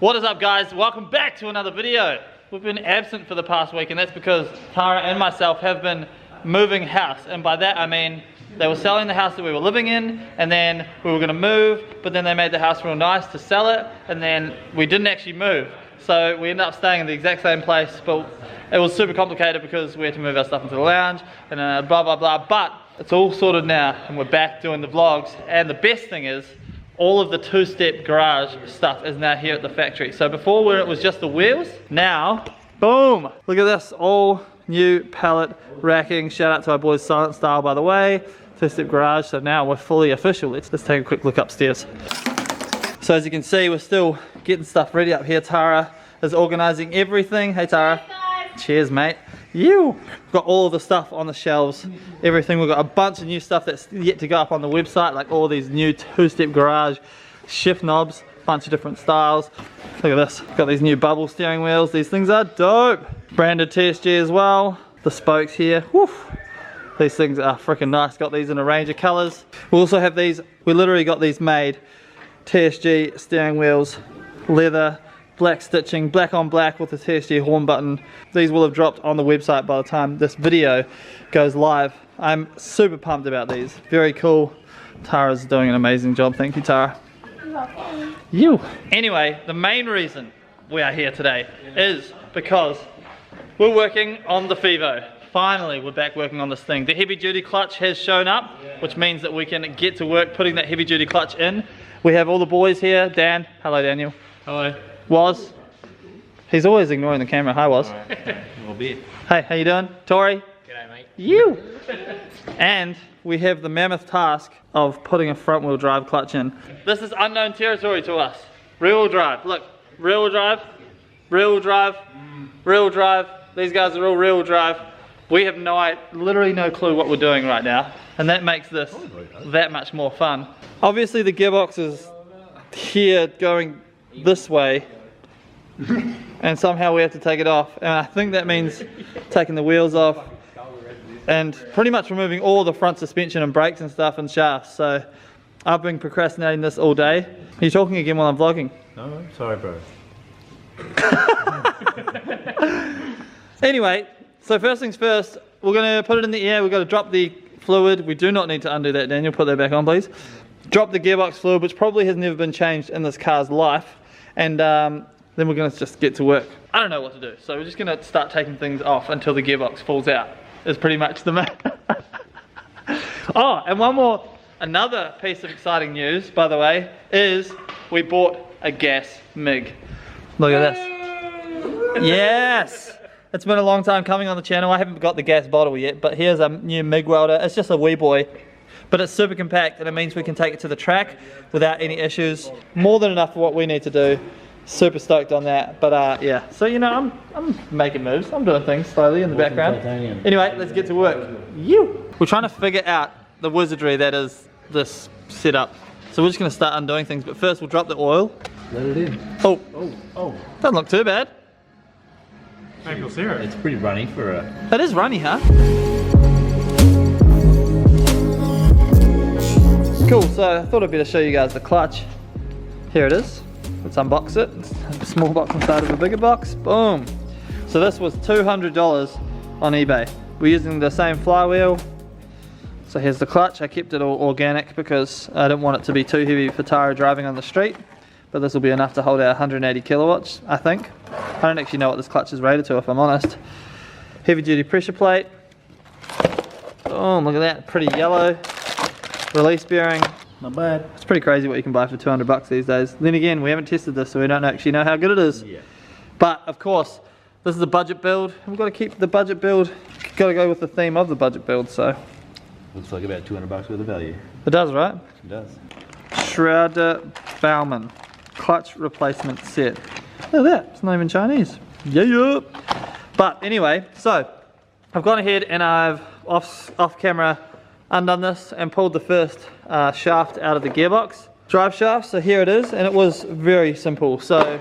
What is up, guys? Welcome back to another video. We've been absent for the past week, and that's because Tara and myself have been moving house, and by that I mean they were selling the house that we were living in, and then we were going to move, but then they made the house real nice to sell it, and then we didn't actually move. So we ended up staying in the exact same place, but it was super complicated because we had to move our stuff into the lounge and blah blah blah, but it's all sorted now and we're back doing the vlogs. And the best thing is all of the two-step garage stuff is now here at the factory. So before, where it was just the wheels, now boom, look at this, all new pallet racking. Shout out to our boys Silent Style, by the way. Two-step garage. So now we're fully official. Let's take a quick look upstairs. So as you can see, we're still getting stuff ready up here. Tara is organizing everything. Hey Tara. Cheers, mate. You got all of the stuff on the shelves, everything. We've got a bunch of new stuff that's yet to go up on the website, like all these new two-step garage shift knobs, bunch of different styles. Look at this, got these new bubble steering wheels. These things are dope. Branded TSG as well. The spokes here, woof. These things are freaking nice. Got these in a range of colors. We also have these, we literally got these made. TSG steering wheels, leather, black stitching, black on black with the TSG horn button. These will have dropped on the website by the time this video goes live. I'm super pumped about these. Very cool. Tara's doing an amazing job. Thank you, Tara. You. Anyway, the main reason we are here today is because we're working on the Fevo. Finally, we're back working on this thing. The heavy duty clutch has shown up, which means that we can get to work putting that heavy duty clutch in. We have all the boys here. Dan, hello Daniel. Hello. Was. He's always ignoring the camera. Hi, Was. A bit. Hey, how you doing? Tori? G'day, mate. You! And we have the mammoth task of putting a front wheel drive clutch in. This is unknown territory to us. Rear wheel drive. Look, rear wheel drive, rear wheel drive, rear wheel drive. These guys are all rear wheel drive. We have literally no clue what we're doing right now. And that makes this that much more fun. Obviously the gearbox is here going this way and somehow we have to take it off, and I think that means taking the wheels off and pretty much removing all the front suspension and brakes and stuff and shafts. So I've been procrastinating this all day. Are you talking again while I'm vlogging? No, sorry bro. Anyway, so first things first, we're going to put it in the air. We've got to drop the fluid. We do not need to undo that, Daniel. Put that back on, please. Drop the gearbox fluid, which probably has never been changed in this car's life, and then we're going to just get to work. I don't know what to do, so we're just going to start taking things off until the gearbox falls out, is pretty much the main. Oh, and another piece of exciting news, by the way, is we bought a gas MIG. Look at this. Yes! It's been a long time coming on the channel. I haven't got the gas bottle yet, but here's a new MIG welder. It's just a wee boy, but it's super compact, and it means we can take it to the track without any issues. More than enough for what we need to do. Super stoked on that. But yeah, so you know, I'm making moves. I'm doing things slowly in the background. Anyway, let's get to work. We're trying to figure out the wizardry that is this setup. So we're just going to start undoing things, but first we'll drop the oil. Let it in. Oh, Oh. doesn't look too bad. Maple syrup. It's pretty runny for a... It is runny, huh? Cool, so I thought I'd better show you guys the clutch. Here it is. Let's unbox it. It's a small box inside of a bigger box. Boom. So this was $200 on eBay. We're using the same flywheel. So here's the clutch. I kept it all organic because I didn't want it to be too heavy for Tara driving on the street. But this will be enough to hold our 180 kilowatts, I think. I don't actually know what this clutch is rated to, if I'm honest. Heavy duty pressure plate. Boom, look at that, pretty yellow. Release bearing. Not bad. It's pretty crazy what you can buy for 200 bucks these days. Then again, we haven't tested this, so we don't actually know how good it is. Yeah. But of course, this is a budget build. We've got to keep the budget build, got to go with the theme of the budget build, so. Looks like about 200 bucks worth of value. It does, right? It does. Schroeder Baumann clutch replacement set. Look at that, it's not even Chinese. Yeah. But anyway, so I've gone ahead and I've off camera undone this and pulled the first shaft out of the gearbox. Drive shaft, so here it is, and it was very simple. So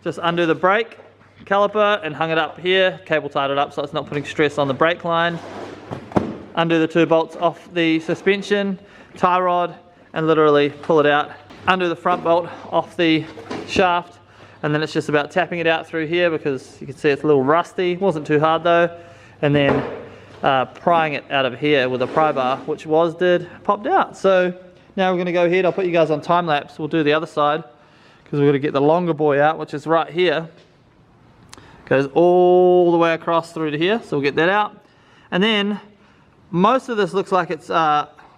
just undo the brake caliper and hung it up here, cable tied it up so it's not putting stress on the brake line. Undo the 2 bolts off the suspension, tie rod, and literally pull it out. Undo the front bolt off the shaft, and then it's just about tapping it out through here because you can see it's a little rusty. Wasn't too hard though. And then prying it out of here with a pry bar, which popped out. So now we're going to go ahead. I'll put you guys on time lapse. We'll do the other side because we're going to get the longer boy out, which is right here. Goes all the way across through to here. So we'll get that out. And then most of this looks like it's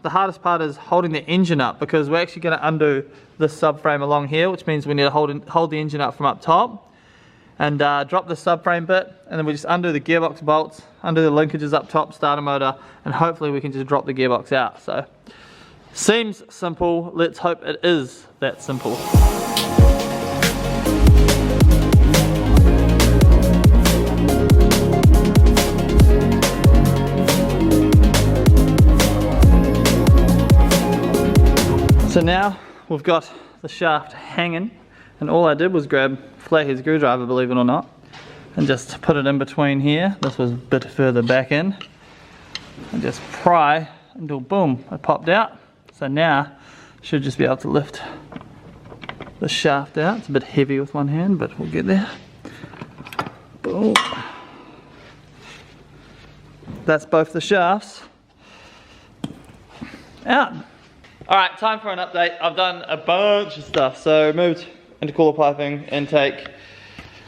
the hardest part is holding the engine up, because we're actually going to undo this subframe along here, which means we need to hold the engine up from up top and drop the subframe bit, and then we just undo the gearbox bolts, undo the linkages up top, starter motor, and hopefully we can just drop the gearbox out. So seems simple. Let's hope it is that simple. So now we've got the shaft hanging, and all I did was grab a flathead screwdriver, believe it or not, and just put it in between here. This was a bit further back in, and just pry until boom, it popped out. So now should just be able to lift the shaft out. It's a bit heavy with one hand, but we'll get there. Boom. That's both the shafts out. Alright, time for an update. I've done a bunch of stuff. So moved intercooler piping, intake.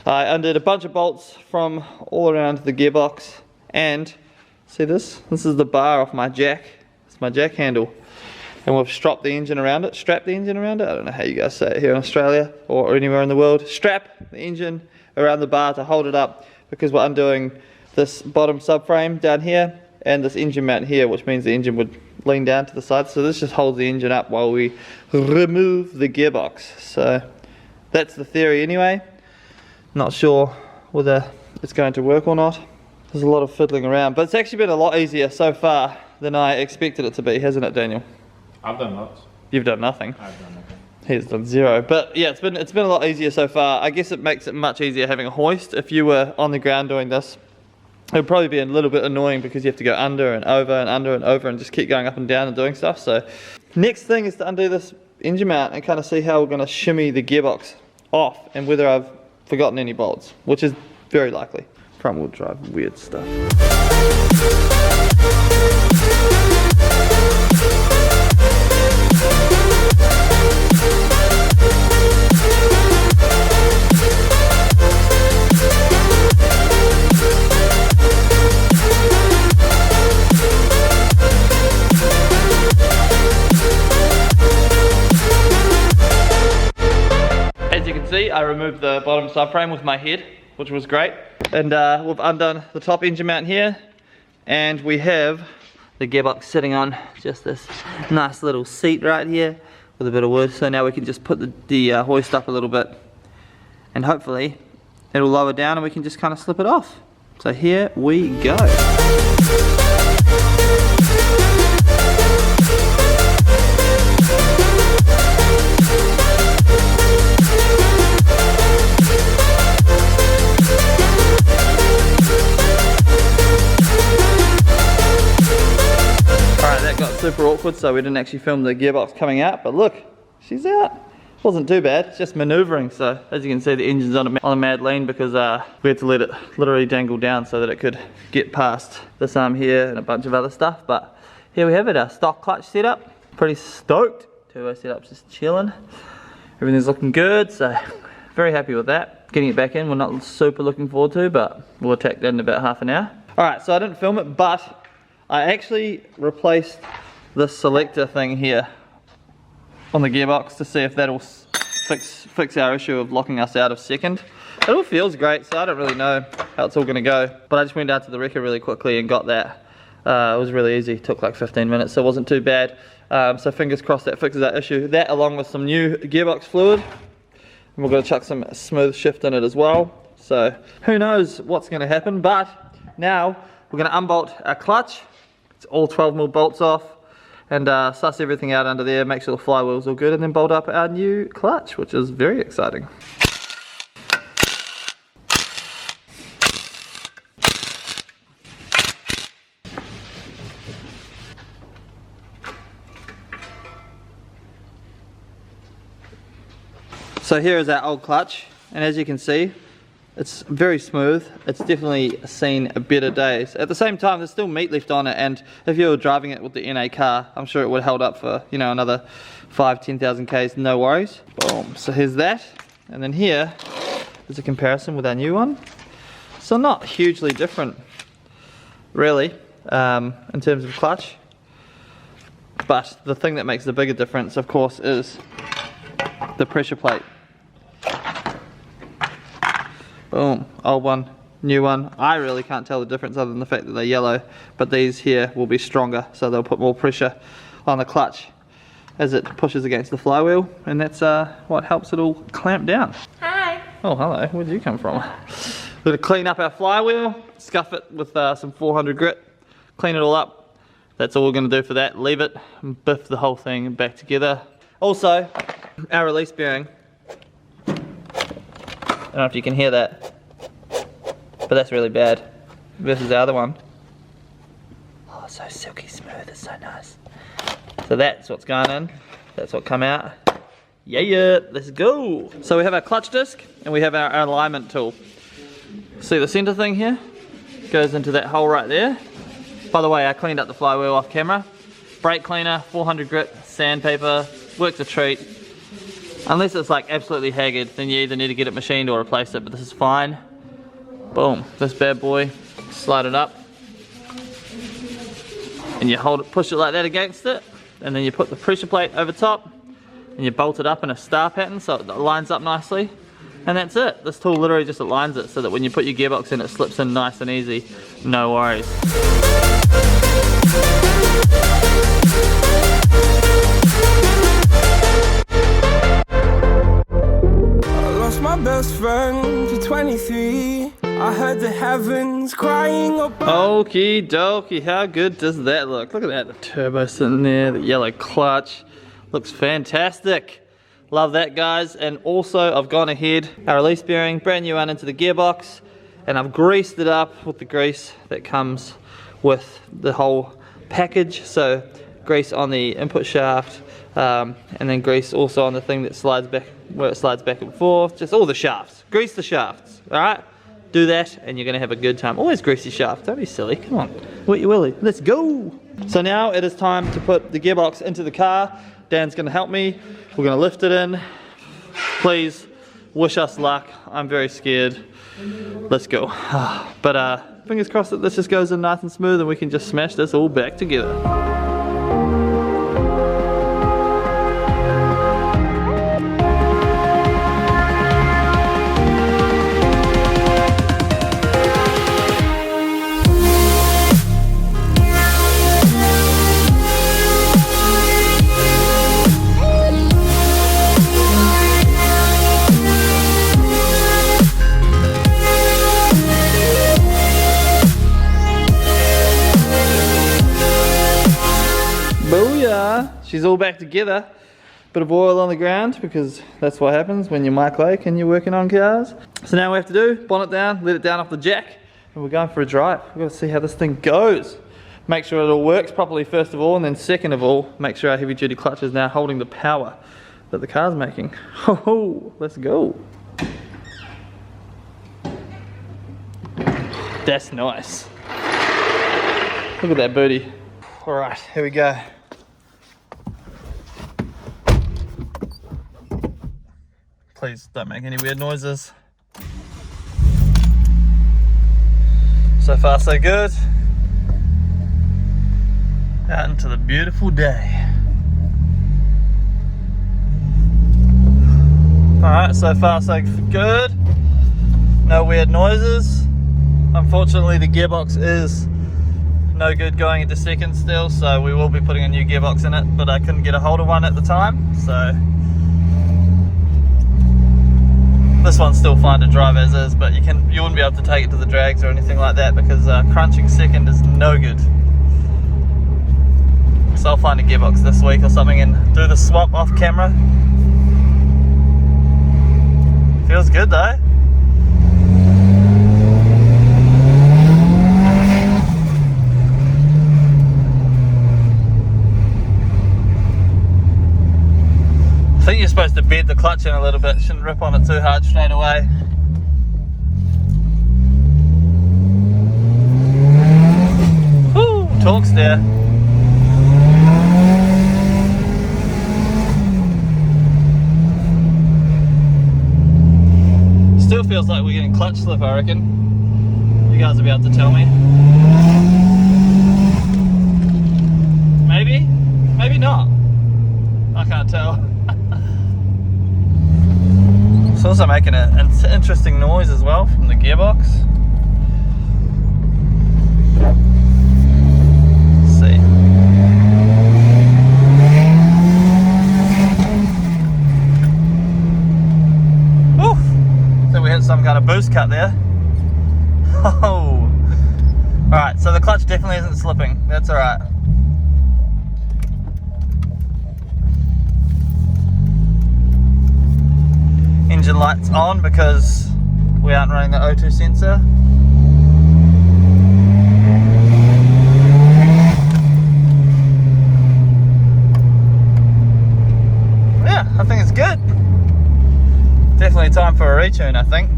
I undid a bunch of bolts from all around the gearbox. And see this? This is the bar off my jack. It's my jack handle. And we've strapped the engine around it. Strapped the engine around it? I don't know how you guys say it here in Australia or anywhere in the world. Strap the engine around the bar to hold it up, because we're undoing this bottom subframe down here and this engine mount here, which means the engine would lean down to the side. So this just holds the engine up while we remove the gearbox. So that's the theory anyway. Not sure whether it's going to work or not. There's a lot of fiddling around, but it's actually been a lot easier so far than I expected it to be, hasn't it, Daniel? I've done lots. You've done nothing. I've done nothing. He's done zero. But yeah, it's been a lot easier so far. I guess it makes it much easier having a hoist. If you were on the ground doing this, it would probably be a little bit annoying because you have to go under and over and under and over and just keep going up and down and doing stuff. So next thing is to undo this engine mount and kind of see how we're going to shimmy the gearbox off and whether I've forgotten any bolts, which is very likely. Front wheel drive, weird stuff. I removed the bottom subframe with my head, which was great, and we've undone the top engine mount here, and we have the gearbox sitting on just this nice little seat right here with a bit of wood. So now we can just put the hoist up a little bit, and hopefully it'll lower down and we can just kind of slip it off. So here we go. Super awkward, so we didn't actually film the gearbox coming out, but look, she's out. Wasn't too bad, it's just maneuvering. So as you can see, the engine's on a mad lean because we had to let it literally dangle down so that it could get past this arm here and a bunch of other stuff. But here we have it, our stock clutch setup. Pretty stoked. Turbo setup's just chilling. Everything's looking good, so very happy with that. Getting it back in, we're not super looking forward to, but we'll attack that in about half an hour. Alright, so I didn't film it, but I actually replaced this selector thing here on the gearbox to see if that'll fix our issue of locking us out of second. It all feels great, so I don't really know how it's all going to go, but I just went down to the wrecker really quickly and got that. It was really easy, it took like 15 minutes, so it wasn't too bad. So fingers crossed that fixes that issue. That along with some new gearbox fluid, and we're going to chuck some smooth shift in it as well. So who knows what's going to happen, but now we're going to unbolt our clutch. It's all 12mm bolts off, and suss everything out under there, make sure the flywheel's all good, and then bolt up our new clutch, which is very exciting. So here is our old clutch. and as you can see, it's very smooth. It's definitely seen better days. At the same time, there's still meat left on it, and if you were driving it with the NA car, I'm sure it would hold up for, you know, another 5-10,000 Ks, no worries. Boom, so here's that. And then here is a comparison with our new one. So not hugely different, really, in terms of clutch. But the thing that makes the bigger difference, of course, is the pressure plate. Boom, old one, new one. I really can't tell the difference other than the fact that they're yellow, but these here will be stronger, so they'll put more pressure on the clutch as it pushes against the flywheel, and that's what helps it all clamp down. Hi. Oh, hello, where did you come from? We're gonna clean up our flywheel, scuff it with some 400 grit, clean it all up. That's all we're gonna do for that. Leave it, and biff the whole thing back together. Also, our release bearing. I don't know if you can hear that, but that's really bad versus the other one. Oh, so silky smooth, it's so nice. So that's what's going in, that's what come out. Yeah, let's go. So we have our clutch disc and we have our alignment tool. See the center thing here? Goes into that hole right there. By the way, I cleaned up the flywheel off camera. Brake cleaner, 400 grit, sandpaper, works a treat. Unless it's like absolutely haggard, then you either need to get it machined or replace it, but this is fine. Boom, this bad boy, slide it up. And you hold it, push it like that against it, and then you put the pressure plate over top, and you bolt it up in a star pattern so it lines up nicely. And that's it. This tool literally just aligns it so that when you put your gearbox in, it slips in nice and easy. No worries. My best friend for 23. I heard the heavens crying about. Okie dokie, how good does that look? Look at that, the turbo sitting there, the yellow clutch. Looks fantastic. Love that, guys. And also I've gone ahead, our release bearing, brand new one into the gearbox, and I've greased it up with the grease that comes with the whole package. So grease on the input shaft, and then grease also on the thing that slides back, where it slides back and forth, just all the shafts. Grease the shafts, alright? Do that and you're gonna have a good time. Always grease your shaft, don't be silly, come on. Wet your willy, let's go! So now it is time to put the gearbox into the car. Dan's gonna help me. We're gonna lift it in. Please wish us luck. I'm very scared. Let's go. But fingers crossed that this just goes in nice and smooth and we can just smash this all back together. She's all back together. Bit of oil on the ground because that's what happens when you're Mike Lake and you're working on cars. So now we have to do, bonnet down, let it down off the jack, and we're going for a drive. We've got to see how this thing goes. Make sure it all works properly first of all, and then second of all, make sure our heavy duty clutch is now holding the power that the car's making. Oh, let's go. That's nice. Look at that booty. All right, here we go. Please don't make any weird noises. So far so good. Out into the beautiful day. Alright, so far so good. No weird noises. Unfortunately the gearbox is no good going into second still, so we will be putting a new gearbox in it, but I couldn't get a hold of one at the time, so this one's still fine to drive as is, but you wouldn't be able to take it to the drags or anything like that because crunching second is no good. So I'll find a gearbox this week or something and do the swap off camera. Feels good though. think you're supposed to bed the clutch in a little bit, shouldn't rip on it too hard straight away. Woo, torque's there. Still feels like we're getting clutch slip, I reckon. You guys will be able to tell me. Maybe? Maybe not. I can't tell. It's also making an interesting noise as well from the gearbox. Let's see. Oof! I think we hit some kind of boost cut there. Oh! Alright, so the clutch definitely isn't slipping. That's alright. Engine lights on because we aren't running the O2 sensor. Yeah, I think it's good. Definitely time for a retune, I think.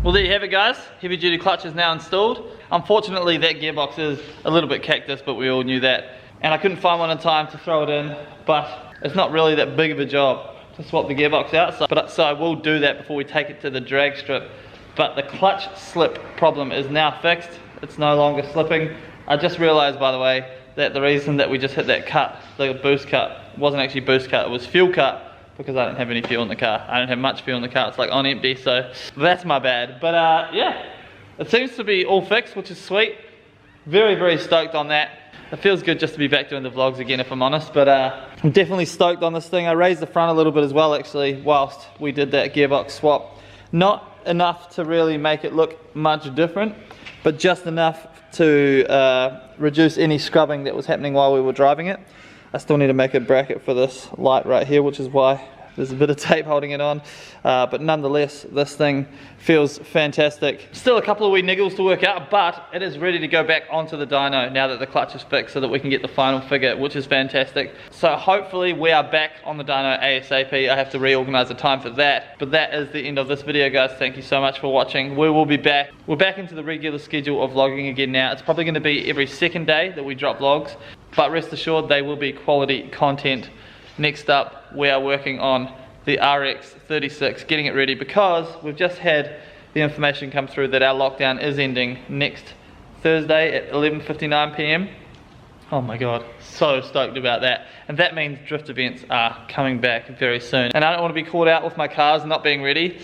Well, there you have it, guys. Heavy duty clutch is now installed. Unfortunately, that gearbox is a little bit cactus, but we all knew that. And I couldn't find one in time to throw it in, but it's not really that big of a job to swap the gearbox out, so I will do that before we take it to the drag strip. But the clutch slip problem is now fixed. It's no longer slipping. I just realized, by the way, that the reason that we just hit that cut, the boost cut, wasn't actually boost cut, it was fuel cut, because I didn't have any fuel in the car. I don't have much fuel in the car, it's like on empty, so that's my bad. But yeah, it seems to be all fixed, which is sweet. Very, very stoked on that. It feels good just to be back doing the vlogs again, if I'm honest, but I'm definitely stoked on this thing. I raised the front a little bit as well, actually, whilst we did that gearbox swap. Not enough to really make it look much different, but just enough to reduce any scrubbing that was happening while we were driving it. I still need to make a bracket for this light right here, which is why there's a bit of tape holding it on, but nonetheless, this thing feels fantastic. Still a couple of wee niggles to work out, but it is ready to go back onto the dyno now that the clutch is fixed, so that we can get the final figure, which is fantastic. So hopefully we are back on the dyno ASAP. I have to reorganize the time for that, but that is the end of this video, guys. Thank you so much for watching. We will be back. We're back into the regular schedule of vlogging again now. It's probably going to be every second day that we drop vlogs, but rest assured they will be quality content. Next up, we are working on the RX-36, getting it ready because we've just had the information come through that our lockdown is ending next Thursday at 11:59 p.m. Oh my god, so stoked about that. And that means drift events are coming back very soon. And I don't want to be caught out with my cars not being ready.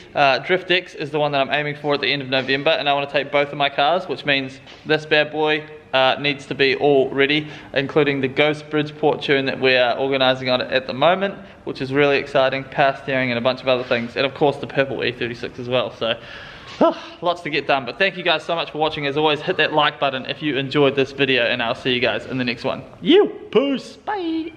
Drift X is the one that I'm aiming for at the end of November, and I want to take both of my cars, which means this bad boy needs to be all ready, including the Ghost Bridgeport tune that we are organising on it at the moment, which is really exciting, power steering and a bunch of other things, and of course the purple E36 as well. So lots to get done, but thank you guys so much for watching. As always, hit that like button if you enjoyed this video, and I'll see you guys in the next one. Peace, bye.